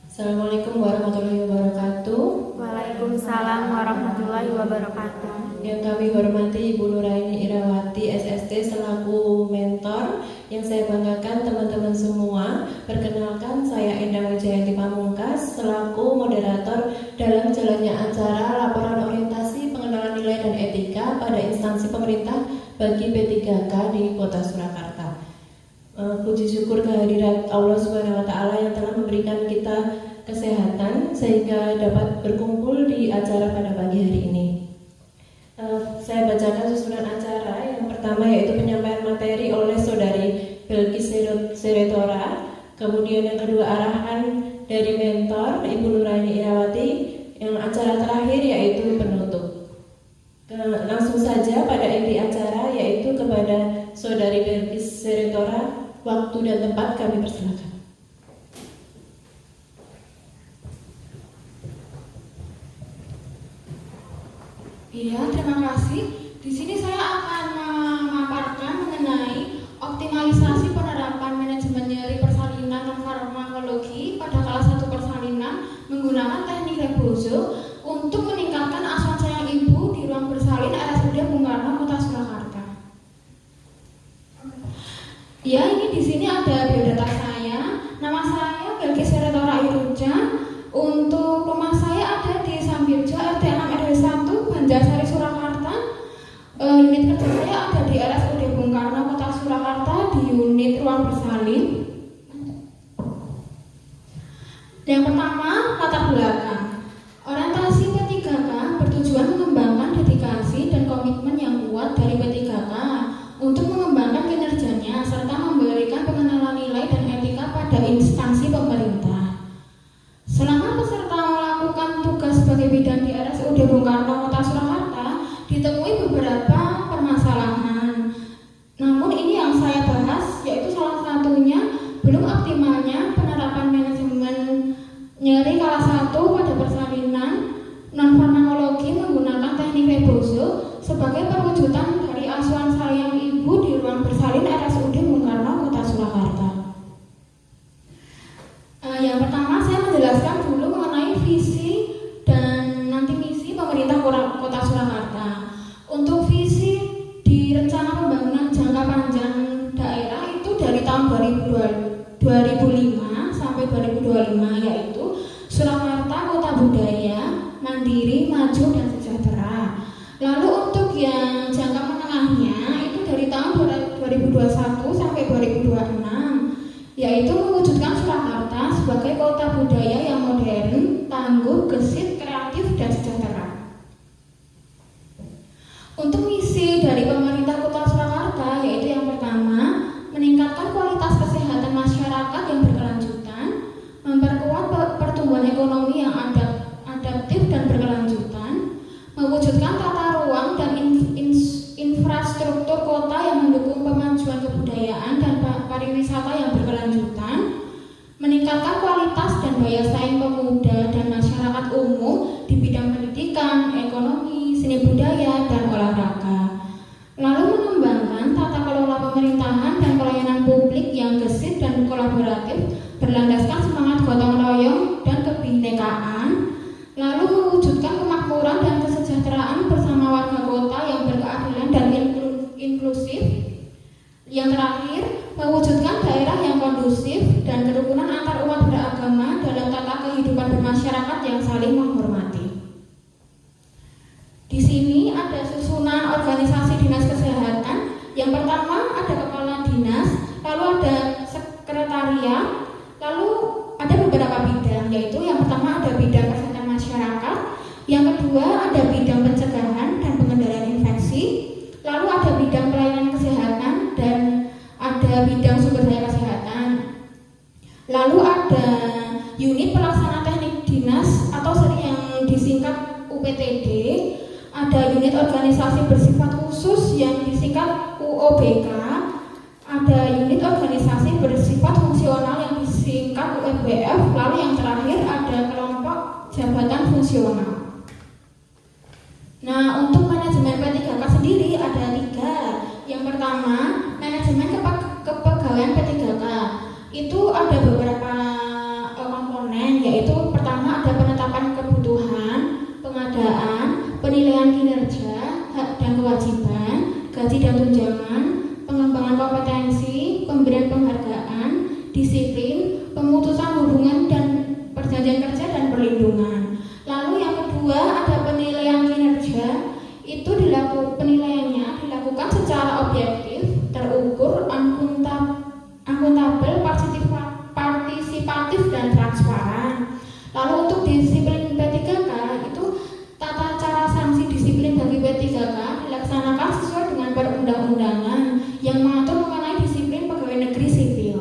Assalamualaikum warahmatullahi wabarakatuh. Waalaikumsalam warahmatullahi wabarakatuh. Yang kami hormati Ibu Nuraini Irawati SST selaku mentor. Yang saya banggakan teman-teman semua. Perkenalkan, saya Endang Wijayanti Pamungkas selaku moderator dalam jalannya acara laporan orientasi pengenalan nilai dan etika pada instansi pemerintah bagi P3K di Kota Surakarta. Puji syukur kehadirat Allah Subhanahu wa Ta'ala yang telah memberikan kita kesehatan sehingga dapat berkumpul di acara pada pagi hari ini. Saya bacakan susunan acara. Yang pertama yaitu penyampaian materi oleh Saudari Belkis Seretora. Kemudian yang kedua arahan dari mentor Ibu Nuraini Irawati. Yang acara terakhir yaitu penutup. Langsung saja pada inti acara yaitu kepada Saudari Belkis Seretora. Waktu dan tempat kami persilakan. Iya, terima kasih. Di sini saya akan memaparkan mengenai optimalisasi penerapan manajemen nyeri persalinan dan farmakologi pada kelas 1 persalinan menggunakan teknik Rebozo untuk meningkatkan asuhan sayang ibu di ruang bersalin RSUD Bung Karno, Kota Surakarta. Ya, ini di sini ada biodata saya. Nama saya Belkis Seretora Iruja. Untuk rumah saya ada di Sambirjo RT 6 RW 1 Banjarsari Surakarta. Unit kerja saya ada di RSUD Bung Karno Kota Surakarta di unit ruang bersalin. Yang pertama, latar belakang. Orientasi P3K bertujuan mengembangkan dedikasi dan komitmen yang kuat dari P3K untuk mengembangkan kinerjanya serta memberikan pengenalan nilai dan etika pada instansi pemerintah. Selama peserta melakukan tugas sebagai bidan di RSUD Bung Karno Kota Surakarta, ditemui beberapa permasalahan. Namun ini yang saya bahas, yaitu salah satunya belum optimalnya penerapan manajemen nyeri kelas 1 pada persalinan non-farmakologi menggunakan teknik Rebozo sebagai perwujudan dari asuhan sayang ibu di ruang bersalin RSUD Bung Karno Kota Surakarta. Yang pertama, saya menjelaskan dulu mengenai visi dan nanti misi pemerintah Kota Surakarta. Untuk visi di rencana pembangunan jangka panjang daerah itu dari tahun 2005 sampai 2025, yaitu Surakarta Kota Budaya, Mandiri, Maju, dan Sejahtera. Lalu untuk yang jangka menengahnya itu dari tahun 2021 sampai 2026, yaitu mewujudkan Surakarta sebagai kota budaya yang modern, tangguh, gesit, kreatif, dan sejahtera. Untuk misi dari pemerintah Kota Surakarta yaitu yang pertama, meningkatkan kualitas kesehatan masyarakat yang berkelanjutan, memperkuat pertumbuhan ekonomi yang adaptif dan berkelanjutan, mewujudkan tata ruang dan infrastruktur kota yang mendukung pemajuan kebudayaan dan pariwisata yang berkelanjutan, meningkatkan kualitas dan daya saing pemuda dan masyarakat umum di bidang pendidikan, ekonomi, seni budaya, dan olahraga. Lalu mengembangkan tata kelola pemerintahan dan pelayanan publik yang gesit dan kolaboratif, berlandaskan semangat gotong royong dan kebinekaan. Lalu mewujudkan kemakmuran dan kesejahteraan bersama warga kota yang berkeadilan dan inklusif. Yang terakhir, mewujudkan daerah yang kondusif dan kerukunan antar umat beragama dalam tata kehidupan bermasyarakat yang saling menghormati. Di sini ada susunan organisasi dinas kesehatan. Yang pertama ada kepala dinas, lalu ada sekretariat, lalu ada beberapa bidang, yaitu yang pertama ada bidang kesehatan masyarakat, yang kedua ada bidang pencegahan dan pengendalian infeksi, lalu ada bidang pelayanan kesehatan dan ada bidang sumber daya kesehatan, lalu ada unit pelaksana teknik dinas atau sering yang disingkat UPTD, ada unit organisasi bersifat khusus yang disingkat UOBK, ada unit organisasi bersifat fungsional yang disingkat UFBF, lalu yang terakhir ada kelompok jabatan fungsional. Nah, untuk manajemen P3K sendiri ada 3. Yang pertama, manajemen kepegawaian P3K. Itu ada beberapa komponen. yaitu pertama ada penetapan kebutuhan, pengadaan, penilaian kinerja, hak dan kewajiban, gaji dan tunjangan, pengembangan kompetensi, pemberian penghargaan, disiplin, pemutusan hubungan dan perjanjian kerja dan perlindungan. Lalu yang kedua ada penilaian kinerja. Itu penilaiannya dilakukan secara objektif, terukur, akuntabel, partisipatif dan transparan. Lalu untuk disiplin P3K itu tata cara sanksi disiplin bagi P3K dilaksanakan sesuai dengan perundang-undangan yang mengatur mengenai disiplin pegawai negeri sipil.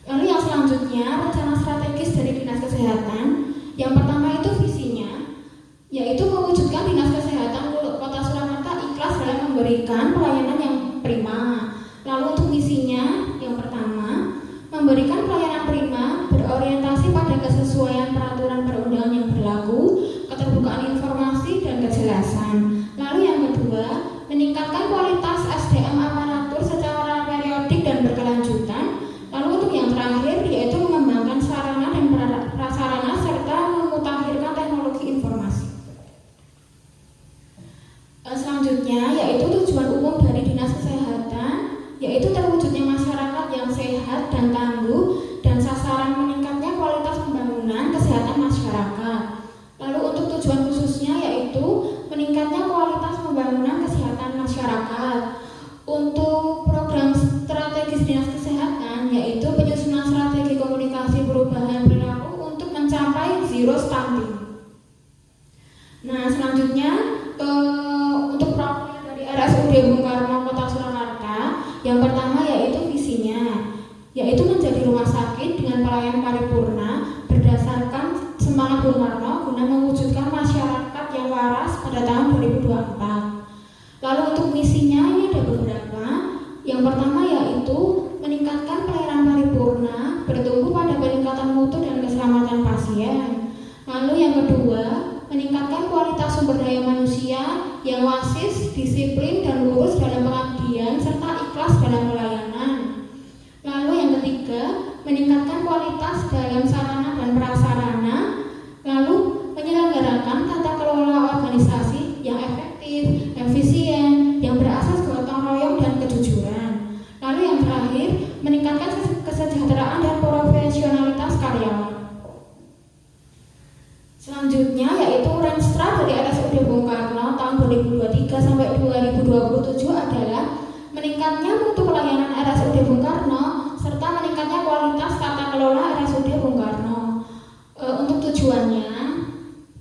Lalu yang selanjutnya rencana strategis dari Dinas Kesehatan. Yang pertama itu visinya, yaitu mewujudkan Dinas Kesehatan Kota Surakarta ikhlas dalam memberikan pelayanan yang prima. Lalu untuk misinya, yang pertama, memberikan pelayanan prima berorientasi pada kesesuaian peraturan perundangan yang berlaku, keterbukaan informasi dan kejelasan. Lalu yang kedua, meningkatkan kualitas SDM aparatur secara periodik dan berkelanjutan. Lalu untuk yang terakhir, yaitu mengembangkan sarana dan prasarana serta memutakhirkan teknologi informasi. Selanjutnya yaitu tujuan umum dari Dinas Kesehatan, yaitu terwujudnya masyarakat yang sehat dan tangguh dan sasaran meningkatnya kualitas pembangunan kesehatan masyarakat. Lalu untuk tujuan khususnya yaitu meningkatnya kualitas pembangunan kesehatan masyarakat. Untuk program strategis Dinas Kesehatan yaitu penyusunan strategi komunikasi perubahan perilaku untuk mencapai zero stunting. Nah, selanjutnya untuk profil dari RSUD Bung Karno Kota Surakarta, yang pertama yaitu visinya, yaitu menjadi rumah sakit dengan pelayanan paripurna berdasarkan semangat Bung Karno guna mewujudkan masyarakat yang waras pada tahun 2024. Lalu untuk misinya ini ada beberapa. Yang pertama yaitu meningkatkan pelayanan paripurna bertumpu pada peningkatan mutu dan keselamatan pasien. Lalu yang kedua, meningkatkan kualitas sumber daya manusia yang wasis, disiplin dan lurus dalam pengabdian serta ikhlas dalam pelayanan. Lalu yang ketiga, meningkatkan kualitas dalam sarana dan prasarana. Lalu menyelenggarakan tata kelola organisasi yang efektif, efisien, yang berasas gotong royong dan kejujuran. Lalu yang terakhir, meningkatkan kesejahteraan dan profesionalitas karyawan. Selanjutnya yaitu Renstra dari RSUD Bung Karno tahun 2023 sampai 2027 adalah meningkatnya mutu pelayanan RSUD Bung Karno serta meningkatnya kualitas tata kelola RSUD Bung Karno. Untuk tujuannya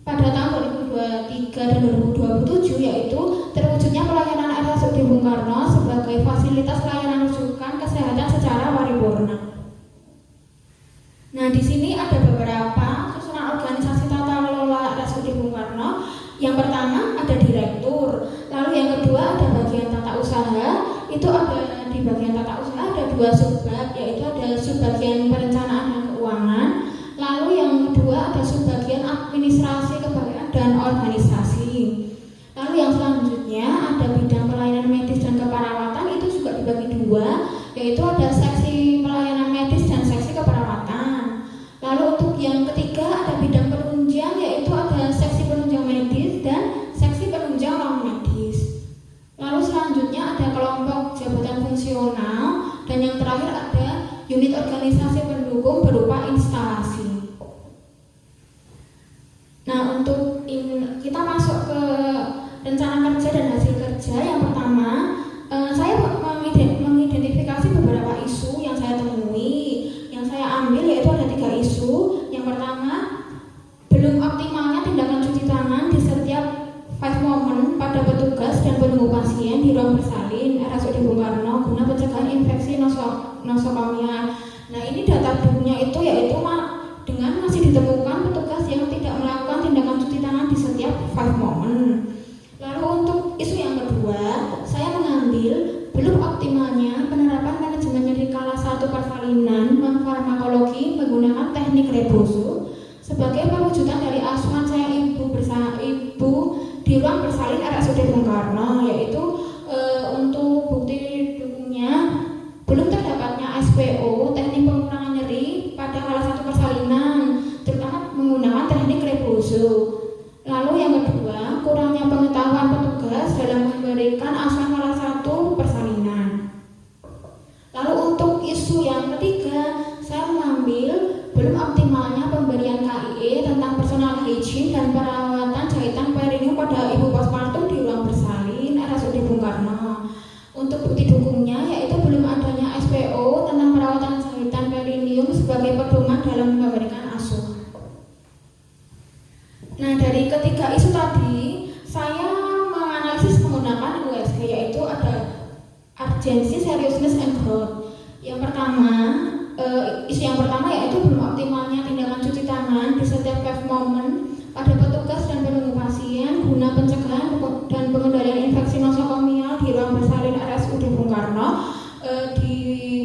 pada tahun 2023 dan 2027 yaitu terwujudnya pelayanan RSUD Bung Karno sebagai fasilitas layanan rujukan kesehatan secara paripurna. Nah, di sini ada beberapa susunan organisasi tata kelola RSUD Bung Karno. Yang pertama ada direktur, lalu yang kedua ada bagian tata usaha. Itu ada di bagian tata usaha ada dua subbab, yaitu ada subbagian perencanaan dan keuangan. Lalu yang kedua ada subbagian administrasi kepegawaian dan organisasi. Lalu yang selanjutnya ada bidang pelayanan medis dan keperawatan, itu juga dibagi dua, yaitu ada seksi pelayanan medis dan seksi keperawatan. Lalu untuk yang ketiga ada bidang penunjang, yaitu ada seksi penunjang medis dan seksi penunjang non medis. Lalu selanjutnya ada kelompok jabatan fungsional dan yang terakhir ada unit organisasi pendukung berupa instalasi. Nah, untuk kita masuk ke rencana kerja dan hasil kerja. Yang pertama, saya mengidentifikasi beberapa isu yang saya temui, yang saya ambil, yaitu ada 3 isu. Yang pertama, belum optimalnya tindakan cuci tangan di setiap 5 momen pada petugas dan penunggu pasien di ruang bersalin RSUD Bung Karno guna pencegahan infeksi nosokomia. Nah, ini data bukunya itu yaitu dengan masih ditemukan petugas yang tidak melakukan tindakan cuci tangan di setiap 5 momen. Lalu untuk isu yang kedua, saya mengambil belum optimalnya penerapan manajemen nyeri kala 1 persalinan non-farmakologi menggunakan teknik rebozo sebagai perwujudan dari asuhan saya ibu di ruang bersalin RSUD Bung Karno, yaitu untuk bukti dukungnya belum terdapatnya SPO teknik pengurangan nyeri pada kala 1 Rebozo. Lalu yang kedua, kurangnya pengetahuan petugas dalam memberikan asuhan kelas 1 persalinan. Lalu untuk isu yang ketiga, saya mengambil belum optimalnya pemberian KIE tentang personal hygiene dan perawatan jahitan perineum pada ibu postpartum di ruang bersalin RSUD Bung Karno. Untuk bukti dukungnya yaitu belum adanya SPO tentang perawatan jahitan perineum sebagai pedoman dalam memberikan asuh. Nah, dari ketiga isu tadi, saya menganalisis menggunakan USG, yaitu ada urgency, seriousness, and growth. Yang pertama, isu yang pertama yaitu belum optimalnya tindakan cuci tangan di setiap life moment pada petugas dan penunggu pasien guna pencegahan dan pengendalian infeksi nosokomial di ruang bersalin RSUD Bung Karno. Di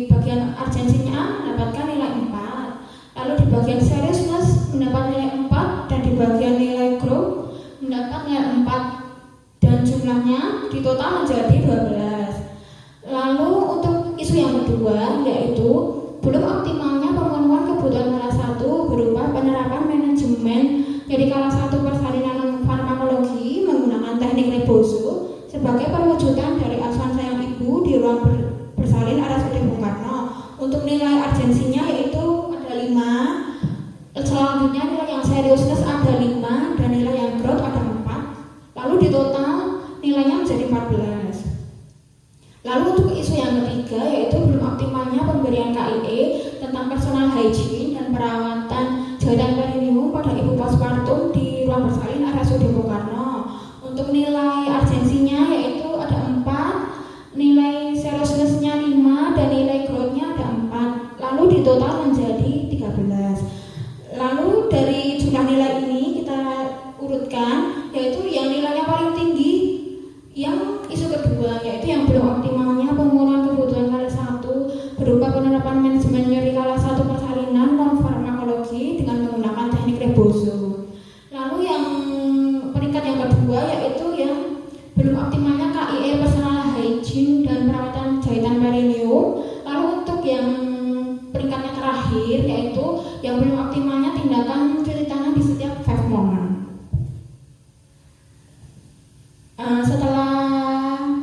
bagian urgensinya mendapatkan nilai 4, lalu di bagian seriousness mendapat nilai 4, dan di bagian nilai growth mendapat nilai 4, dan jumlahnya di total menjadi 12. Lalu untuk isu yang kedua yaitu belum optimalnya pemenuhan kebutuhan kelas 1 berupa penerapan manajemen dari kelas 1 persalinan farmakologi menggunakan teknik Rebozo sebagai perwujudan dari asuhan sayang ibu di ruang bersalin RSUD Bung Karno. Untuk nilai urgensinya yaitu ada 5, selanjutnya nilai yang seriousness ada 5, dan nilai yang growth ada 4. Lalu di total nilainya menjadi 14. Lalu untuk isu yang ketiga yaitu belum optimalnya pemberian KIE tentang personal hygiene dan perawatan jahitan perineum pada ibu postpartum di ruang bersalin RSUD Bung Karno. Untuk nilai urgensinya yaitu ada 4, nilai seriousness-nya 5, dan nilai growth-nya ada 4. Lalu di total menjadi 13. Lalu dari jumlah nilai ini kita urutkan, yaitu yang nilainya paling tinggi yang isu kedua, yaitu yang belum optimalnya pemenuhan kebutuhan kelas 1 berupa penerapan manajemen nyeri kelas 1 persalinan non farmakologi dengan menggunakan teknik Rebozo. Lalu yang peringkat yang kedua yaitu yang belum optimalnya KIE personal hygiene dan perawatan jahitan perineum. Lalu untuk yang peringkatnya terakhir yaitu yang belum optimalnya tindakan cuci tangan di setiap 5 moment. Setelah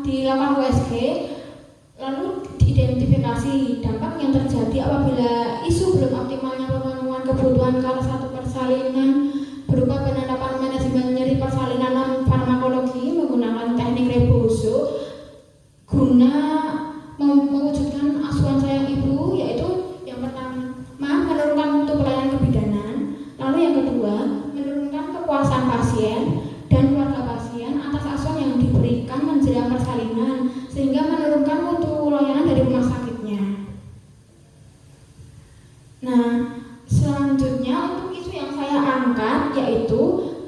dilakukan USG, lalu diidentifikasi dampak yang terjadi apabila isu belum optimalnya pemenuhan kebutuhan kelas 1 persalinan berupa penerapan manajemen nyeri persalinan non farmakologi menggunakan teknik Rebozo guna mewujudkan asuhan sayang ibu, yaitu yang pertama menurunkan mutu pelayanan kebidanan, lalu yang kedua menurunkan kepuasan pasien dan keluarga pasien atas asuhan yang diberikan menjelang persalinan sehingga menurunkan mutu layanan dari rumah sakitnya. Nah, selanjutnya untuk isu yang saya angkat yaitu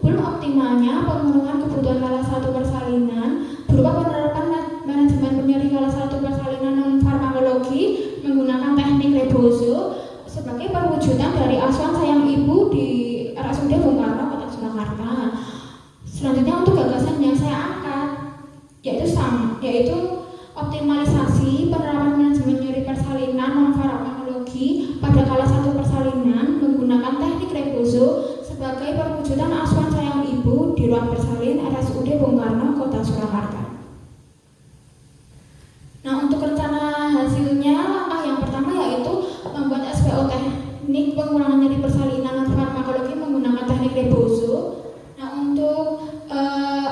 belum optimalnya pemenuhan kebutuhan kelas 1 persalinan berupa penerapan manajemen penyeri kelas 1 persalinan non farmakologi menggunakan teknik Rebozo sebagai perwujudan dari asuhan sayang ibu di RSUD Bung Karno Kota Surakarta. Selanjutnya untuk gagasan yang saya angkat yaitu optimalisasi penerapan manajemen nyeri persalinan non farmakologi pada kelas 1 persalinan menggunakan teknik Rebozo sebagai perwujudan asuhan sayang ibu di ruang bersalin RSUD Bung Karno Kota Surakarta. Nah, untuk rencana hasilnya, langkah yang pertama yaitu membuat SPO teknik pengurangan nyeri persalinan non farmakologi menggunakan teknik Rebozo. Nah, untuk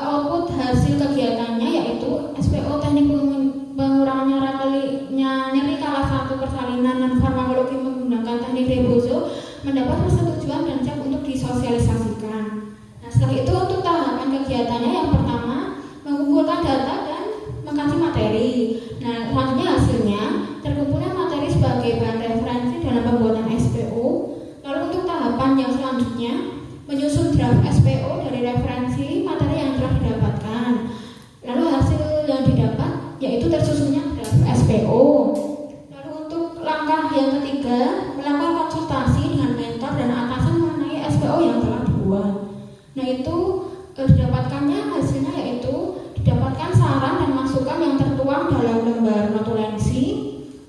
output hasil kegiatannya yaitu SPO teknik pengurangan nyeri kelas 1 persalinan non farmakologi menggunakan teknik Rebozo mendapat persetujuan dan siap untuk disosialisasikan. Nah, setelah itu untuk tahapan kegiatannya yang pertama mengumpulkan data dan mengkaji materi. Nah, selanjutnya hasilnya terkumpulnya materi sebagai bahan referensi dalam pembuatan SPO. Lalu untuk tahapan yang selanjutnya menyusun draft SPO dari referensi materi yang telah didapatkan. Lalu hasil yang didapat yaitu tersusunnya draft SPO. Lalu untuk langkah yang ketiga melakukan konsultasi dengan mentor dan atasan mengenai SPO yang telah dibuat. Nah, itu didapatkannya hasilnya yaitu didapatkan saran dan masukan yang tertuang dalam lembar notulensi.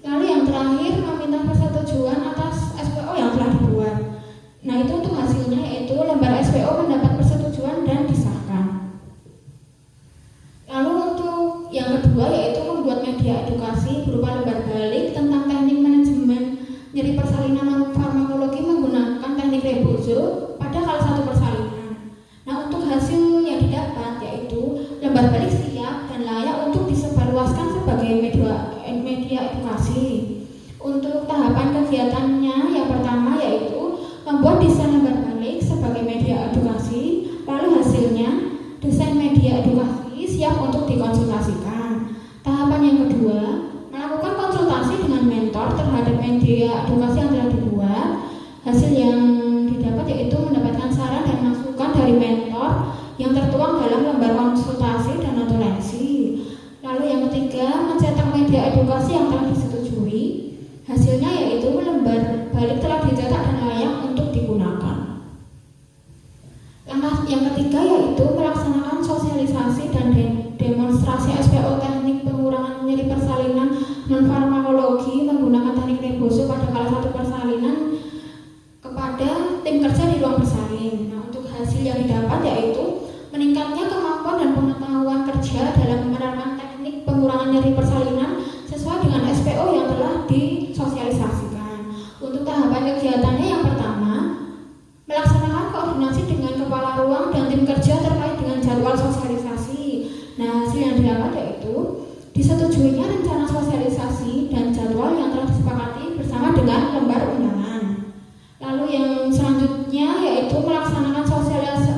Lalu yang terakhir meminta persetujuan atas SPO yang telah dibuat. Nah, itu untuk hasilnya yaitu lembar SPO mendapat dalam lembar konsultasi dan notulensi. Lalu yang ketiga, mencetak media edukasi yang telah disetujui. Hasilnya yaitu lembar balik telah dicetak dan layak untuk digunakan. Langkah yang ketiga yaitu melaksanakan sosialisasi dan demonstrasi SPO teknik pengurangan nyeri persalinan non-farmakologi menggunakan teknik rebozo pada kala 1 persalinan kepada tim kerja di ruang bersalin. Nah, untuk hasil yang didapat yaitu meningkatnya kemampuan dan pengetahuan kerja dalam menerapkan teknik pengurangan nyeri persalinan sesuai dengan SPO yang telah disosialisasikan. Untuk tahapan kegiatannya yang pertama, melaksanakan koordinasi dengan kepala ruang dan tim kerja terkait dengan jadwal sosialisasi. Nah, hasil yang didapat yaitu disetujuinya rencana sosialisasi dan jadwal yang telah disepakati bersama dengan lembar undangan. Lalu yang selanjutnya yaitu melaksanakan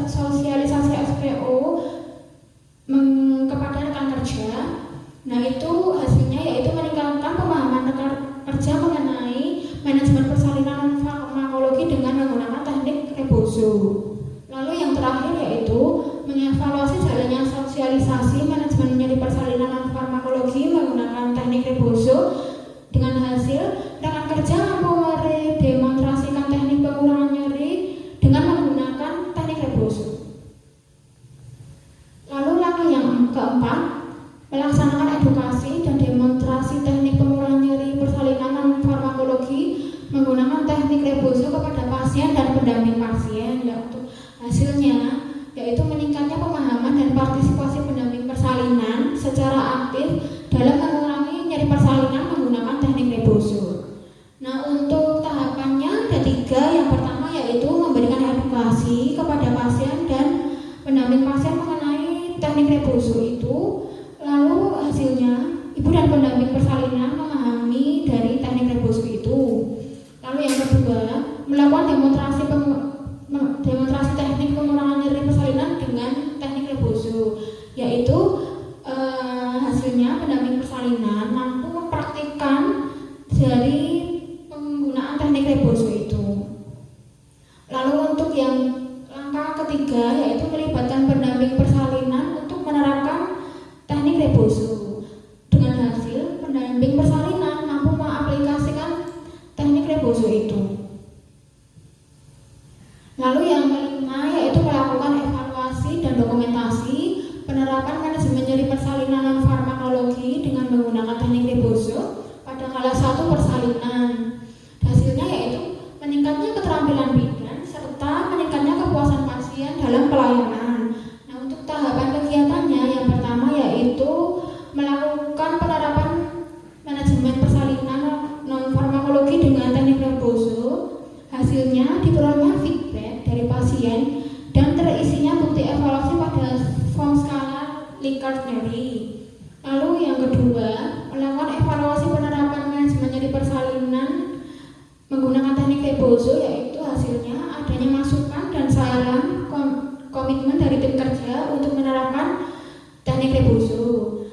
sosialisasi SPO kepada rekan kerja. Nah, itu hasilnya yaitu meningkatkan pemahaman rekan kerja mengenai manajemen persalinan farmakologi dengan menggunakan teknik rebozo. Lalu yang terakhir yaitu mengevaluasi jalannya sosialisasi manajemen nyeri persalinan farmakologi menggunakan teknik rebozo dengan hasil rekan kerja mampu mendemonstrasikan teknik pengurangan nyeri dengan menggunakan teknik rebozo. Lalu langkah yang keempat, melaksanakan edukasi dan demonstrasi teknik pengurangan nyeri persalinan non-farmakologi menggunakan teknik rebozo kepada pasien dan pendamping pasien. Ya, untuk hasilnya yaitu meningkatnya pemahaman dan partisipasi pendamping persalinan secara aktif dalam mengurangi nyeri persalinan menggunakan teknik rebozo. Nah, untuk tahapannya ada 3. Yang pertama yaitu memberikan edukasi kepada pasien dan pendamping pasien mengenai teknik rebozo itu. Lalu hasilnya, ibu dan pendamping persalinan memahami dari teknik rebozo itu. Lalu yang kedua, melakukan demonstrasi teknik pengurangan nyeri persalinan dengan teknik rebozo, yaitu hasilnya pendamping persalinan mampu mempraktikkan dari penggunaan teknik rebozo itu. Lalu untuk yang langkah ketiga yaitu melibatkan pendamping persalinan untuk menerapkan teknik rebozo. Dengan hasil pendamping persalinan mampu mengaplikasikan teknik rebozo itu. Lalu yang kelima yaitu melakukan evaluasi dan dokumentasi penerapan manajemen nyeri persalinan non-farmakologi dengan menggunakan teknik rebozo pada kala 1 persalinan. Hasilnya yaitu meningkatnya keterampilan bidan serta meningkatnya kepuasan pasien dalam pelayanan. Nah, untuk tahapan kegiatannya yang pertama yaitu melakukan penerapan manajemen persalinan non-farmakologi dengan teknik rebozo. Hasilnya diperolehnya feedback dari pasien dan terisinya bukti evaluasi pada form skala Likert nyeri. Lalu yang kedua, melakukan evaluasi penerapan manajemen nyeri persalinan menggunakan teknik rebozo, yaitu hasilnya adanya masukan dan saran komitmen dari tim kerja untuk menerapkan teknik rebozo.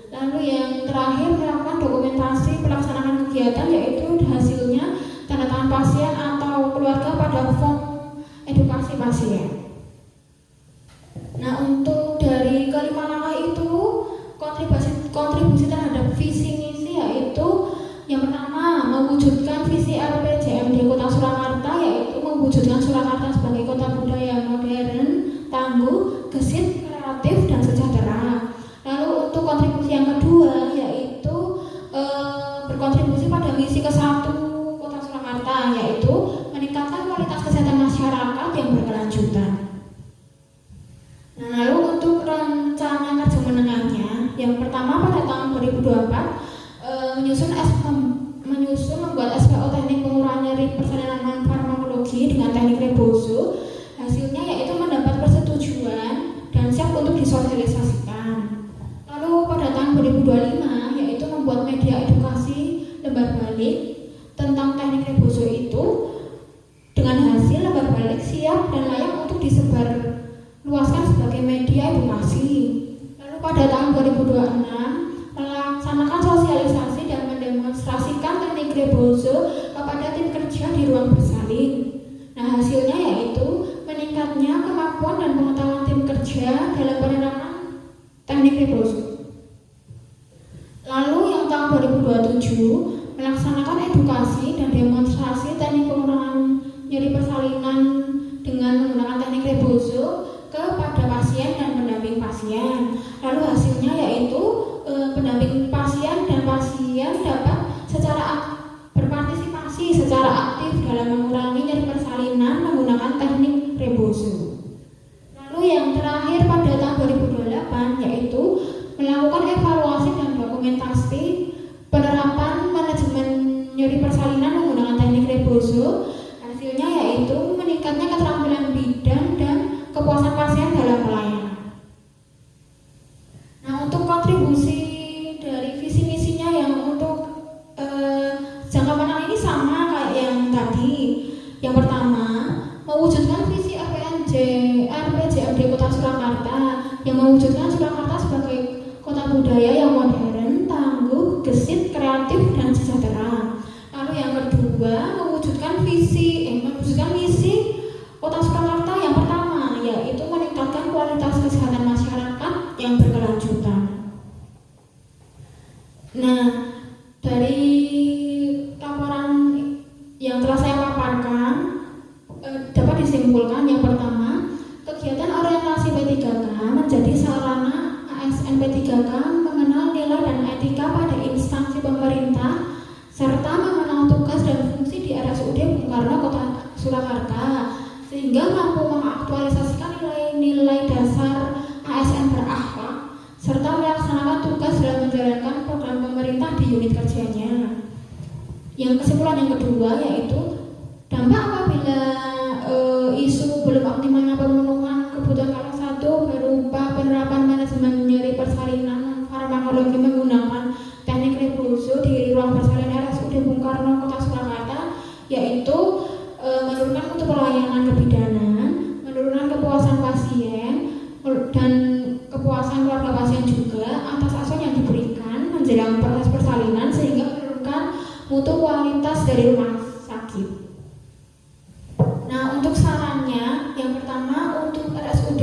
Lalu yang terakhir, melakukan dokumentasi pelaksanaan kegiatan, yaitu hasilnya tanda tangan pasien atau keluarga pada form edukasi pasien. Nah, untuk dari kelima langkah itu kontribusi terhadap visi misi yaitu yang pertama mewujudkan visi RPJMD Kota Surakarta, yaitu mewujudkan Surakarta sebagai kota budaya modern, tangguh, gesit, kreatif, dan sejahtera. Lalu untuk kontribusi yang kedua yaitu berkontribusi pada misi ke-1 Kota Surakarta, yaitu meningkatkan kualitas kesehatan masyarakat yang berkelanjutan. Nah, lalu untuk rencana kerja menengahnya, yang pertama pada tahun 2024 menyusun membuat SPO teknik pengurangan nyeri persalinan non-farmakologi dengan teknik rebozo. Hasilnya yaitu mendapat persetujuan dan siap untuk disosialisasikan. Lalu pada tahun 2025 yaitu membuat media edukasi lembar balik tentang teknik rebozo itu dengan hasil lembar balik siap dan layak untuk disebar luaskan sebagai media edukasi. Lalu pada tahun 2026 melaksanakan sosialisasi dan mendemonstrasikan teknik rebozo kepada tim kerja di ruang bersalin. Nah, hasilnya yaitu meningkatnya kemampuan dan pengetahuan tim kerja dalam penerapan teknik rebozo. Lalu yang tahun 2027 melaksanakan edukasi dan demonstrasi teknik pengurangan nyeri persalinan dengan menggunakan teknik rebozo kepada pasien dan pendamping pasien. Lalu hasilnya yaitu pendamping pasien dan pasien dapat berpartisipasi secara aktif dalam mengurangi nyeri persalinan menggunakan teknik rebozo. Lalu yang terakhir pada tahun 2028 yaitu melakukan evaluasi dan dokumentasi penerapan manajemen nyeri persalinan menggunakan teknik rebozo. Hasilnya yaitu meningkatnya keterampilan bidan dan kepuasan pasien dalam pelayanan. Nah, untuk kontribusi dari visi misinya yang untuk jangka menengah ini sama kayak yang tadi. Yang pertama, mewujudkan visi RPJMD Kota Surakarta yang mewujudkan Surakarta sebagai kota budaya yang modern, tangguh, gesit, kreatif, dan sejahtera. Lalu yang kedua, mewujudkan misi Kota Surakarta yang pertama, yaitu meningkatkan kualitas kesehatan masyarakat yang berkelanjutan. Nah, dari laporan yang telah saya paparkan dapat disimpulkan yang pertama, kegiatan orientasi P3K menjadi sarana ASN P3K mengenal nilai dan etika pada instansi pemerintah serta mengenal tugas dan fungsi di RSUD Bung Karno Kota Surakarta sehingga mampu mengaktualisasikan nilai-nilai dasar ASN berakhlak serta melaksanakan tugas dalam menjalankan program pemerintah di unit kerjanya. Yang kesimpulan yang kedua yaitu dampak apabila isu belum optimalnya pemenuhan kebutuhan kelas 1 berupa penerapan manajemen nyeri persalinan farmakologi menggunakan teknik rebozo di ruang persalinan RSUD Bung Karno Kota Surakarta, yaitu menurunkan mutu pelayanan kebidanan, menurunkan kepuasan pasien dan kepuasan keluarga pasien juga atas asuhan yang diberikan menjelang proses persalinan sehingga menurunkan mutu kualitas dari rumah sakit. Nah, untuk sarannya, yang pertama untuk RSUD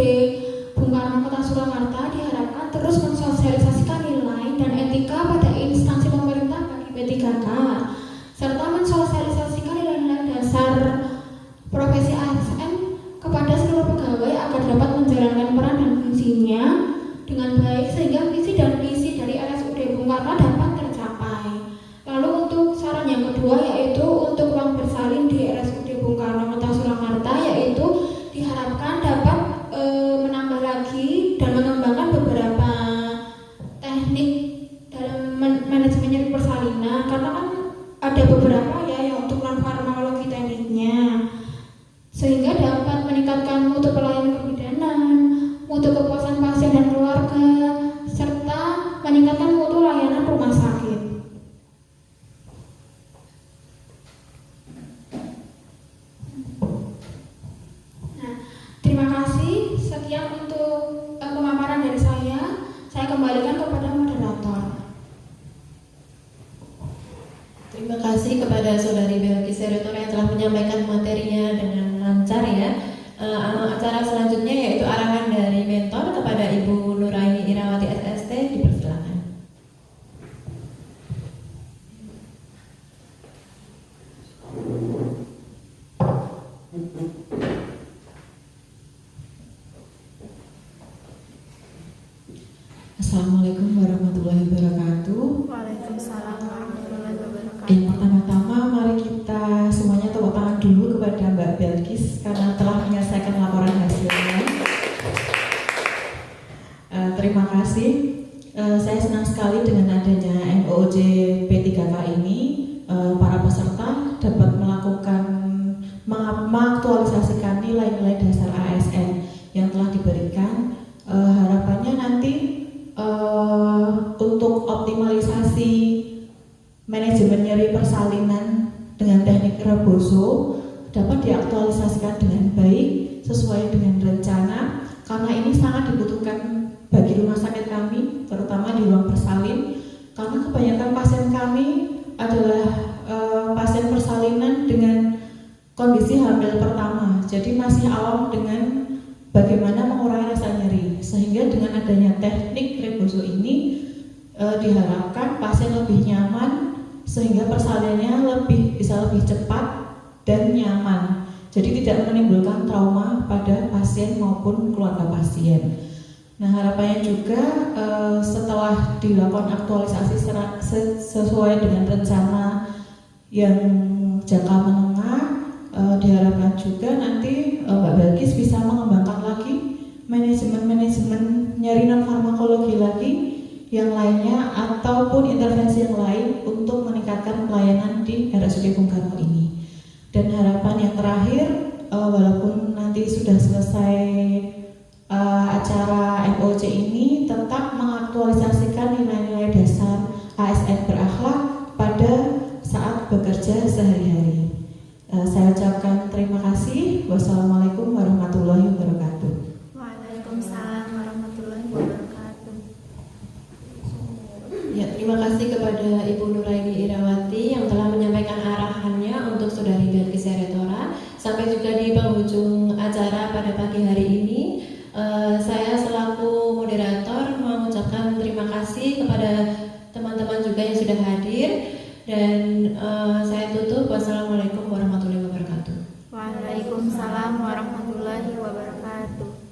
Bung Karno Kota Surakarta diharapkan terus mensosialisasikan nilai dan etika pada instansi pemerintah bagi P3K serta mensosialisasikan nilai-nilai dasar profesi ASN kepada seluruh pegawai agar dapat menjalankan peran dan fungsinya dengan baik sehingga visi dan misi dari RSUD Bung Karno dapat tercapai. Lalu untuk saran yang kedua yaitu untuk ruang bersalin di RSUD Bung Karno Kota Surakarta yaitu diharapkan dapat menambah lagi dan mengembangkan beberapa teknik dalam manajemen nyeri persalinan karena kan ada beberapa ya yang untuk non farmakologi tekniknya sehingga dapat meningkatkan mutu pelayanan kebidanan, mutu kepuasan pasien dan keluarga serta meningkatkan mutu layanan rumah sakit. Terima kasih. Sekian untuk pemaparan dari saya. Saya kembalikan kepada moderator. Terima kasih kepada Saudari Belkis Seretor yang telah menyampaikan materinya dengan lancar ya. Acara selanjutnya yaitu arahan dari mentor kepada Ibu Nuraini Irawati SST, dipersilakan. Assalamualaikum warahmatullahi wabarakatuh. Waalaikumsalam warahmatullahi wabarakatuh. Pertama-tama mari kita semuanya tepuk tangan dulu kepada Mbak Belkis karena telah menyelesaikan laporan hasilnya. Terima kasih. Saya senang sekali dengan adanya MOOJ P3K ini. Para peserta dapat melakukan mengaktualisasikan nilai-nilai dasar ASN yang telah diberikan. Harapannya nanti untuk optimalisasi manajemen nyeri persalinan dengan teknik rebozo dapat diaktualisasikan dengan baik sesuai dengan rencana karena ini sangat dibutuhkan bagi rumah sakit kami terutama di ruang bersalin karena kebanyakan pasien kami adalah pasien persalinan dengan kondisi hamil pertama, jadi masih awam dengan bagaimana mengurangi rasa nyeri, sehingga dengan adanya teknik rebozo diharapkan pasien lebih nyaman sehingga persalinannya bisa lebih cepat dan nyaman. Jadi tidak menimbulkan trauma pada pasien maupun keluarga pasien. Nah, harapannya juga setelah dilakukan aktualisasi sesuai dengan rencana yang jangka menengah, diharapkan juga nanti Mbak Balkis bisa mengembangkan lagi manajemen nyeri non farmakologi lagi yang lainnya ataupun intervensi yang lain untuk meningkatkan pelayanan di RSUD Bung Karno ini. Dan harapan yang terakhir, walaupun nanti sudah selesai acara FOC ini, tetap mengaktualisasikan nilai-nilai dasar ASN berakhlak pada saat bekerja sehari-hari. Saya ucapkan terima kasih. Wassalamualaikum warahmatullahi wabarakatuh. Waalaikumsalam warahmatullahi wabarakatuh. Ya, terima kasih kepada Ibu Nuraini Irawati yang telah menyampaikan arahannya untuk Saudari Balkis Seretora. Sampai juga di penghujung acara pada pagi hari ini, saya selaku moderator mengucapkan terima kasih kepada teman-teman juga yang sudah hadir, dan saya tutup. Wassalamualaikum warahmatullahi wabarakatuh. Waalaikumsalam warahmatullahi wabarakatuh.